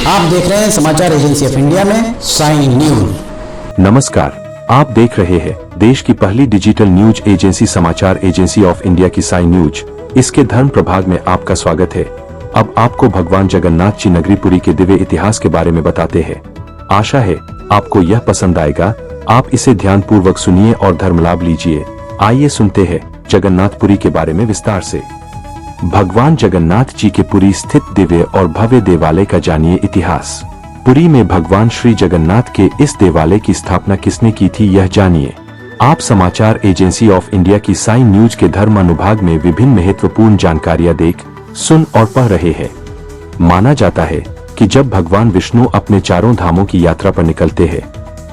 आप देख रहे हैं समाचार एजेंसी ऑफ इंडिया में साई न्यूज। नमस्कार, आप देख रहे हैं देश की पहली डिजिटल न्यूज एजेंसी समाचार एजेंसी ऑफ इंडिया की साई न्यूज। इसके धर्म प्रभाग में आपका स्वागत है। अब आपको भगवान जगन्नाथ जी नगरी पुरी के दिव्य इतिहास के बारे में बताते हैं। आशा है आपको यह पसंद आएगा। आप इसे ध्यान पूर्वक सुनिए और धर्म लाभ लीजिए। आइए सुनते हैं जगन्नाथपुरी के बारे में विस्तार से। भगवान जगन्नाथ जी के पुरी स्थित दिव्य और भव्य देवालय का जानिए इतिहास। पुरी में भगवान श्री जगन्नाथ के इस देवालय की स्थापना किसने की थी, यह जानिए। आप समाचार एजेंसी ऑफ इंडिया की साई न्यूज के धर्म अनुभाग में विभिन्न महत्वपूर्ण जानकारियां देख, सुन और पढ़ रहे हैं। माना जाता है कि जब भगवान विष्णु अपने चारों धामों की यात्रा पर निकलते हैं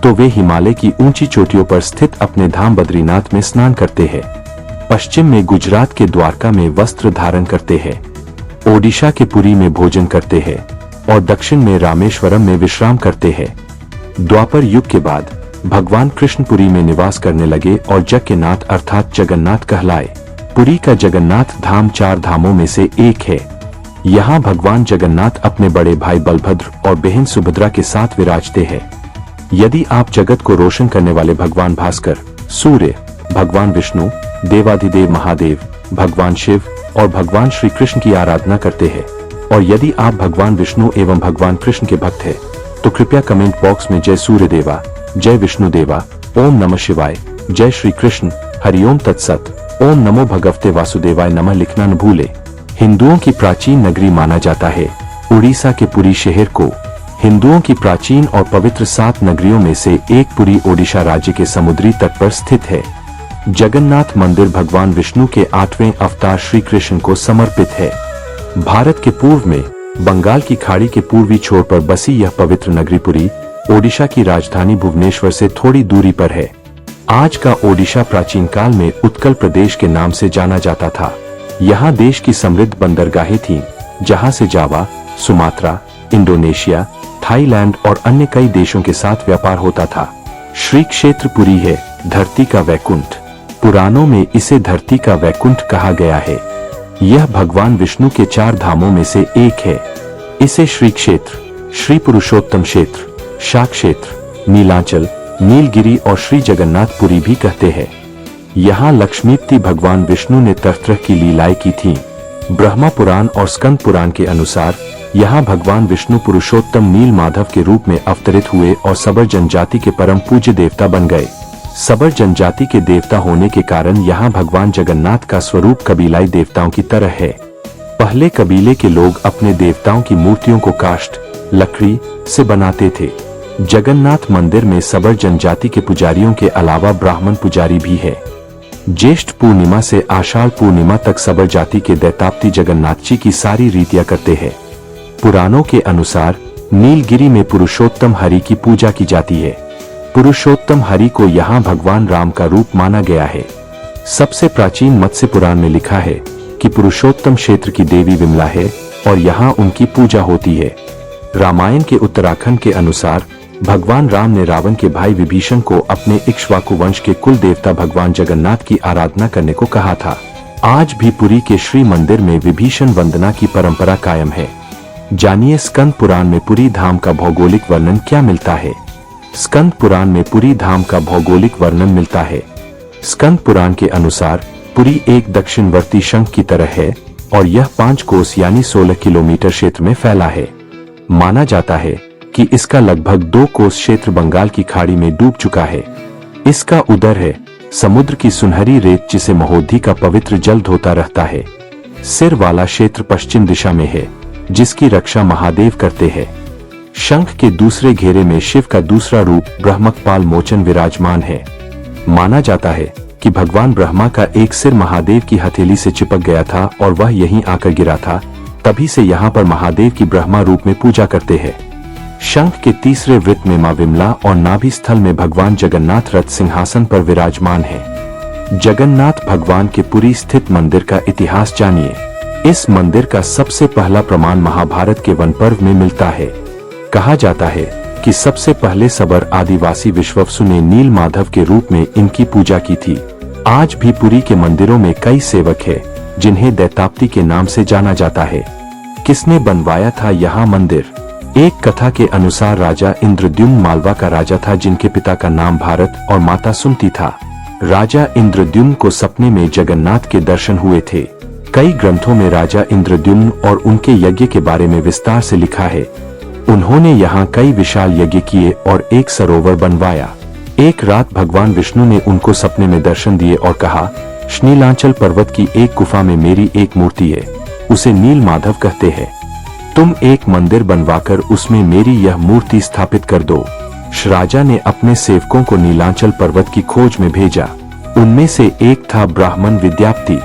तो वे हिमालय की ऊंची चोटियों पर स्थित अपने धाम बद्रीनाथ में स्नान करते हैं। पश्चिम में गुजरात के द्वारका में वस्त्र धारण करते हैं, ओडिशा के पुरी में भोजन करते हैं और दक्षिण में रामेश्वरम में विश्राम करते हैं। द्वापर युग के बाद भगवान कृष्ण पुरी में निवास करने लगे और जग के नाथ अर्थात जगन्नाथ कहलाए। पुरी का जगन्नाथ धाम चार धामों में से एक है। यहाँ भगवान जगन्नाथ अपने बड़े भाई बलभद्र और बहन सुभद्रा के साथ विराजते हैं। यदि आप जगत को रोशन करने वाले भगवान भास्कर, सूर्य, भगवान विष्णु, देवाधिदेव महादेव, भगवान शिव और भगवान श्री कृष्ण की आराधना करते हैं और यदि आप भगवान विष्णु एवं भगवान कृष्ण के भक्त हैं तो कृपया कमेंट बॉक्स में जय सूर्य देवा, जय विष्णु देवा, ओम नमः शिवाय, जय श्री कृष्ण, हरिओम तत्सत, ओम नमो भगवते वासुदेवाय नमः लिखना न भूले। हिंदुओं की प्राचीन नगरी माना जाता है उड़ीसा के पुरी शहर को। हिंदुओं की प्राचीन और पवित्र 7 नगरियों में से एक पुरी ओडिशा राज्य के समुद्री तट पर स्थित है। जगन्नाथ मंदिर भगवान विष्णु के 8वें अवतार श्री कृष्ण को समर्पित है। भारत के पूर्व में बंगाल की खाड़ी के पूर्वी छोर पर बसी यह पवित्र नगरी पुरी ओडिशा की राजधानी भुवनेश्वर से थोड़ी दूरी पर है। आज का ओडिशा प्राचीन काल में उत्कल प्रदेश के नाम से जाना जाता था। यहाँ देश की समृद्ध बंदरगाहें थीं, जहाँ से जावा, सुमात्रा, इंडोनेशिया, थाईलैंड और अन्य कई देशों के साथ व्यापार होता था। श्री क्षेत्र पुरी है धरती का वैकुंठ। पुराणों में इसे धरती का वैकुंठ कहा गया है। यह भगवान विष्णु के 4 धामों में से एक है। इसे श्री क्षेत्र, श्री पुरुषोत्तम क्षेत्र, शाक क्षेत्र, नीलांचल, नीलगिरी और श्री जगन्नाथपुरी भी कहते हैं। यहाँ लक्ष्मीपति भगवान विष्णु ने तरह तरह की लीलाएं की थीं। ब्रह्मा पुराण और स्कंद पुराण के अनुसार यहाँ भगवान विष्णु पुरुषोत्तम नील माधव के रूप में अवतरित हुए और सबर जनजाति के परम पूज्य देवता बन गए। सबर जनजाति के देवता होने के कारण यहाँ भगवान जगन्नाथ का स्वरूप कबीलाई देवताओं की तरह है। पहले कबीले के लोग अपने देवताओं की मूर्तियों को काष्ठ, लकड़ी से बनाते थे। जगन्नाथ मंदिर में सबर जनजाति के पुजारियों के अलावा ब्राह्मण पुजारी भी है। ज्येष्ठ पूर्णिमा से आषाढ़ पूर्णिमा तक सबर जाति के दैतापति जगन्नाथ जी की सारी रीतियां करते हैं। पुराणों के अनुसार नीलगिरी में पुरुषोत्तम हरि की पूजा की जाती है। पुरुषोत्तम हरि को यहाँ भगवान राम का रूप माना गया है। सबसे प्राचीन मत्स्य पुराण में लिखा है कि पुरुषोत्तम क्षेत्र की देवी विमला है और यहाँ उनकी पूजा होती है। रामायण के उत्तराखंड के अनुसार भगवान राम ने रावण के भाई विभीषण को अपने इक्ष्वाकु वंश के कुल देवता भगवान जगन्नाथ की आराधना करने को कहा था। आज भी पुरी के श्री मंदिर में विभीषण वंदना की परंपरा कायम है। जानिए स्कंद पुराण में पुरी धाम का भौगोलिक वर्णन क्या मिलता है। स्कंद पुराण में पुरी धाम का भौगोलिक वर्णन मिलता है। स्कंद पुराण के अनुसार पुरी एक दक्षिणवर्ती शंख की तरह है और यह 5 कोस यानी 16 किलोमीटर क्षेत्र में फैला है। माना जाता है कि इसका लगभग 2 कोस क्षेत्र बंगाल की खाड़ी में डूब चुका है। इसका उदर है समुद्र की सुनहरी रेत जिसे महोदधी का पवित्र जल धोता रहता है। सिर वाला क्षेत्र पश्चिम दिशा में है जिसकी रक्षा महादेव करते हैं। शंख के दूसरे घेरे में शिव का दूसरा रूप ब्रह्मकपाल मोचन विराजमान है। माना जाता है कि भगवान ब्रह्मा का एक सिर महादेव की हथेली से चिपक गया था और वह यहीं आकर गिरा था। तभी से यहाँ पर महादेव की ब्रह्मा रूप में पूजा करते हैं। शंख के तीसरे वृत्त में मां विमला और नाभि स्थल में भगवान जगन्नाथ रथ सिंहासन पर विराजमान है। जगन्नाथ भगवान के पुरी स्थित मंदिर का इतिहास जानिए। इस मंदिर का सबसे पहला प्रमाण महाभारत के वन पर्व में मिलता है। कहा जाता है कि सबसे पहले सबर आदिवासी विश्ववसु ने नील माधव के रूप में इनकी पूजा की थी। आज भी पुरी के मंदिरों में कई सेवक है जिन्हें दैताप्ती के नाम से जाना जाता है। किसने बनवाया था यहाँ मंदिर? एक कथा के अनुसार राजा इंद्रद्युम्न मालवा का राजा था, जिनके पिता का नाम भारत और माता सुमति था। राजा इंद्रद्युम्न को सपने में जगन्नाथ के दर्शन हुए थे। कई ग्रंथों में राजा इंद्रद्युम्न और उनके यज्ञ के बारे में विस्तार से लिखा है। उन्होंने यहाँ कई विशाल यज्ञ किए और एक सरोवर बनवाया। एक रात भगवान विष्णु ने उनको सपने में दर्शन दिए और कहा, नीलांचल पर्वत की एक गुफा में मेरी एक मूर्ति है, उसे नील माधव कहते हैं। तुम एक मंदिर बनवाकर उसमें मेरी यह मूर्ति स्थापित कर दो। राजा ने अपने सेवकों को नीलांचल पर्वत की खोज में भेजा। उनमें से एक था ब्राह्मण विद्याप्ति।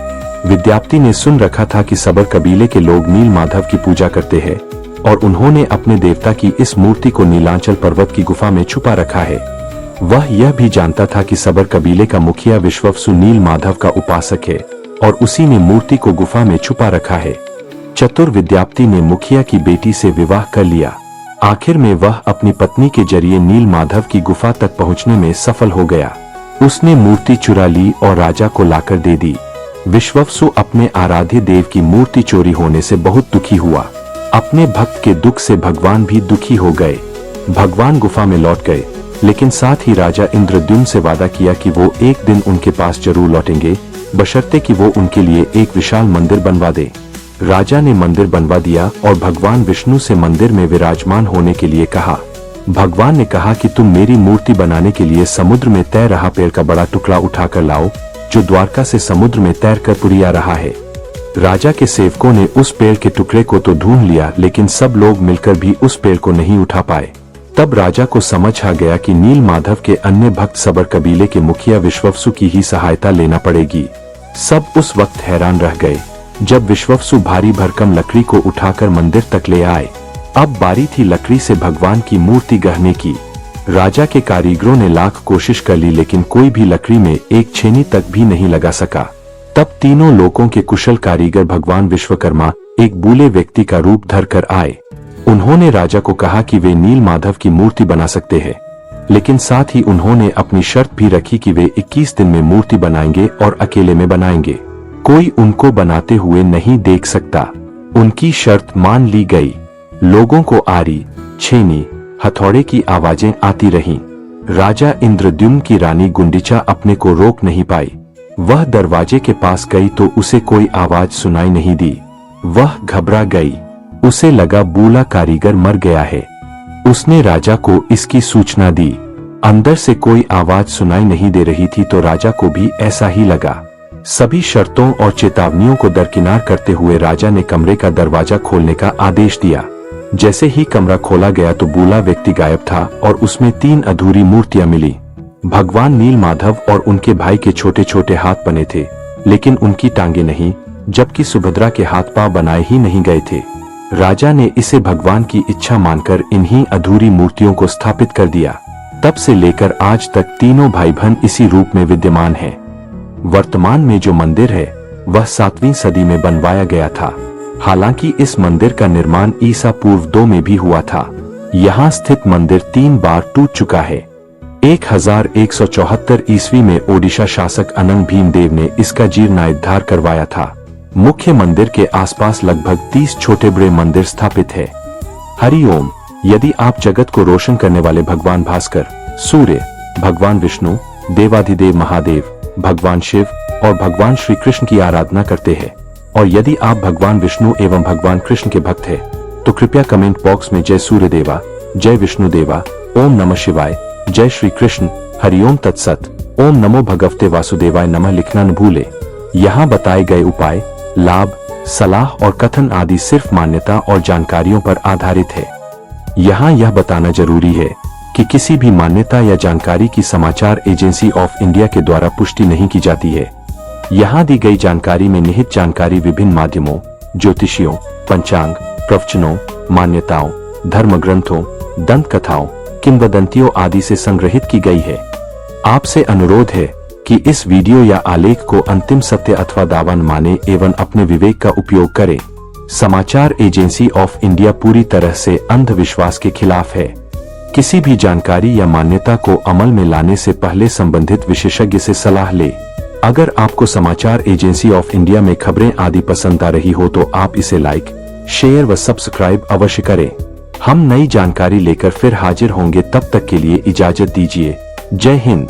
विद्याप्ति ने सुन रखा था कि सबर कबीले के लोग नील माधव की पूजा करते हैं और उन्होंने अपने देवता की इस मूर्ति को नीलांचल पर्वत की गुफा में छुपा रखा है। वह यह भी जानता था कि सबर कबीले का मुखिया विश्ववसु नील माधव का उपासक है और उसी ने मूर्ति को गुफा में छुपा रखा है। चतुर विद्याप्ति ने मुखिया की बेटी से विवाह कर लिया। आखिर में वह अपनी पत्नी के जरिए नील माधव की गुफा तक पहुंचने में सफल हो गया। उसने मूर्ति चुरा ली और राजा को लाकर दे दी। विश्ववसु अपने आराध्य देव की मूर्ति चोरी होने से बहुत दुखी हुआ। अपने भक्त के दुख से भगवान भी दुखी हो गए। भगवान गुफा में लौट गए, लेकिन साथ ही राजा इंद्रद्युम्न से वादा किया कि वो एक दिन उनके पास जरूर लौटेंगे, बशर्ते कि वो उनके लिए एक विशाल मंदिर बनवा दे। राजा ने मंदिर बनवा दिया और भगवान विष्णु से मंदिर में विराजमान होने के लिए कहा। भगवान ने कहा कि तुम मेरी मूर्ति बनाने के लिए समुद्र में तैर रहा पेड़ का बड़ा टुकड़ा उठाकर लाओ, जो द्वारका से समुद्र में तैरकर पुरिया रहा है। राजा के सेवकों ने उस पेड़ के टुकड़े को तो ढूंढ लिया, लेकिन सब लोग मिलकर भी उस पेड़ को नहीं उठा पाए। तब राजा को समझ आ गया कि नील माधव के अन्य भक्त सबर कबीले के मुखिया विश्ववसु की ही सहायता लेना पड़ेगी। सब उस वक्त हैरान रह गए जब विश्ववसु भारी भरकम लकड़ी को उठाकर मंदिर तक ले आए। अब बारी थी लकड़ी से भगवान की मूर्ति गढ़ने की। राजा के कारीगरों ने लाख कोशिश कर ली, लेकिन कोई भी लकड़ी में एक छेनी तक भी नहीं लगा सका। तब तीनों लोगों के कुशल कारीगर भगवान विश्वकर्मा एक बूले व्यक्ति का रूप धर कर आए। उन्होंने राजा को कहा कि वे नील माधव की मूर्ति बना सकते हैं, लेकिन साथ ही उन्होंने अपनी शर्त भी रखी कि वे 21 दिन में मूर्ति बनाएंगे और अकेले में बनाएंगे। कोई उनको बनाते हुए नहीं देख सकता। उनकी शर्त मान ली गई। लोगों को आरी, छेनी, हथौड़े की आवाजें आती रहीं। राजा इंद्रद्युम्न की रानी गुंडिचा अपने को रोक नहीं पाई। वह दरवाजे के पास गई तो उसे कोई आवाज सुनाई नहीं दी। वह घबरा गई। उसे लगा बूला कारीगर मर गया है। उसने राजा को इसकी सूचना दी। अंदर से कोई आवाज सुनाई नहीं दे रही थी तो राजा को भी ऐसा ही लगा। सभी शर्तों और चेतावनियों को दरकिनार करते हुए राजा ने कमरे का दरवाजा खोलने का आदेश दिया। जैसे ही कमरा खोला गया तो बूला व्यक्ति गायब था और उसमें 3 अधूरी मूर्तियां मिली। भगवान नील माधव और उनके भाई के छोटे छोटे हाथ बने थे, लेकिन उनकी टांगे नहीं, जबकि सुभद्रा के हाथ पांव बनाए ही नहीं गए थे। राजा ने इसे भगवान की इच्छा मानकर इन्हीं अधूरी मूर्तियों को स्थापित कर दिया। तब से लेकर आज तक तीनों भाई बहन इसी रूप में विद्यमान हैं। वर्तमान में जो मंदिर है वह 7वीं सदी में बनवाया गया था। हालांकि इस मंदिर का निर्माण ईसा पूर्व 2 में भी हुआ था। यहाँ स्थित मंदिर 3 बार टूट चुका है। 1174 ईस्वी में ओडिशा शासक अनंग भीमदेव ने इसका जीर्णोद्धार करवाया था। मुख्य मंदिर के आसपास लगभग 30 छोटे बड़े मंदिर स्थापित है। हरिओम। यदि आप जगत को रोशन करने वाले भगवान भास्कर, सूर्य, भगवान विष्णु, देवाधिदेव महादेव, भगवान शिव और भगवान श्री कृष्ण की आराधना करते हैं, और यदि आप भगवान विष्णु एवं भगवान कृष्ण के भक्त हैं, तो कृपया कमेंट बॉक्स में जय सूर्य देवा, जय विष्णु देवा, ओम नमः शिवाय, जय श्री कृष्ण, हरिओम तत्सत, ओम नमो भगवते वासुदेवाय नमः लिखना न भूले। यहाँ बताए गए उपाय, लाभ, सलाह और कथन आदि सिर्फ मान्यता और जानकारियों पर आधारित है। यहाँ यह बताना जरूरी है कि किसी भी मान्यता या जानकारी की समाचार एजेंसी ऑफ इंडिया के द्वारा पुष्टि नहीं की जाती है। यहाँ दी गई जानकारी में निहित जानकारी विभिन्न माध्यमों, ज्योतिषियों, पंचांग, प्रवचनों, मान्यताओं, धर्म ग्रंथों, दंत कथाओं, किंवदंतियों आदि से संग्रहित की गई है। आपसे अनुरोध है कि इस वीडियो या आलेख को अंतिम सत्य अथवा दावा न माने एवं अपने विवेक का उपयोग करें। समाचार एजेंसी ऑफ इंडिया पूरी तरह से अंधविश्वास के खिलाफ है। किसी भी जानकारी या मान्यता को अमल में लाने से पहले संबंधित विशेषज्ञ से सलाह ले। अगर आपको समाचार एजेंसी ऑफ इंडिया में खबरें आदि पसंद आ रही हो तो आप इसे लाइक, शेयर व सब्सक्राइब अवश्य करें। हम नई जानकारी लेकर फिर हाजिर होंगे, तब तक के लिए इजाजत दीजिए। जय हिंद।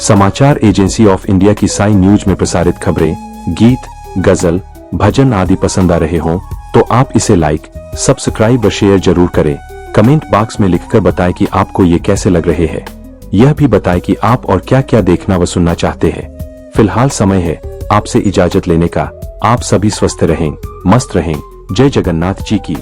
समाचार एजेंसी ऑफ इंडिया की साइन न्यूज में प्रसारित खबरें, गीत, गजल, भजन आदि पसंद आ रहे हों तो आप इसे लाइक, सब्सक्राइब और शेयर जरूर करें। कमेंट बॉक्स में लिखकर बताएं कि आपको ये कैसे लग रहे हैं। यह भी बताएं कि आप और क्या क्या देखना व सुनना चाहते हैं। फिलहाल समय है आपसे इजाजत लेने का। आप सभी स्वस्थ रहें, मस्त रहें। जय जगन्नाथ जी की।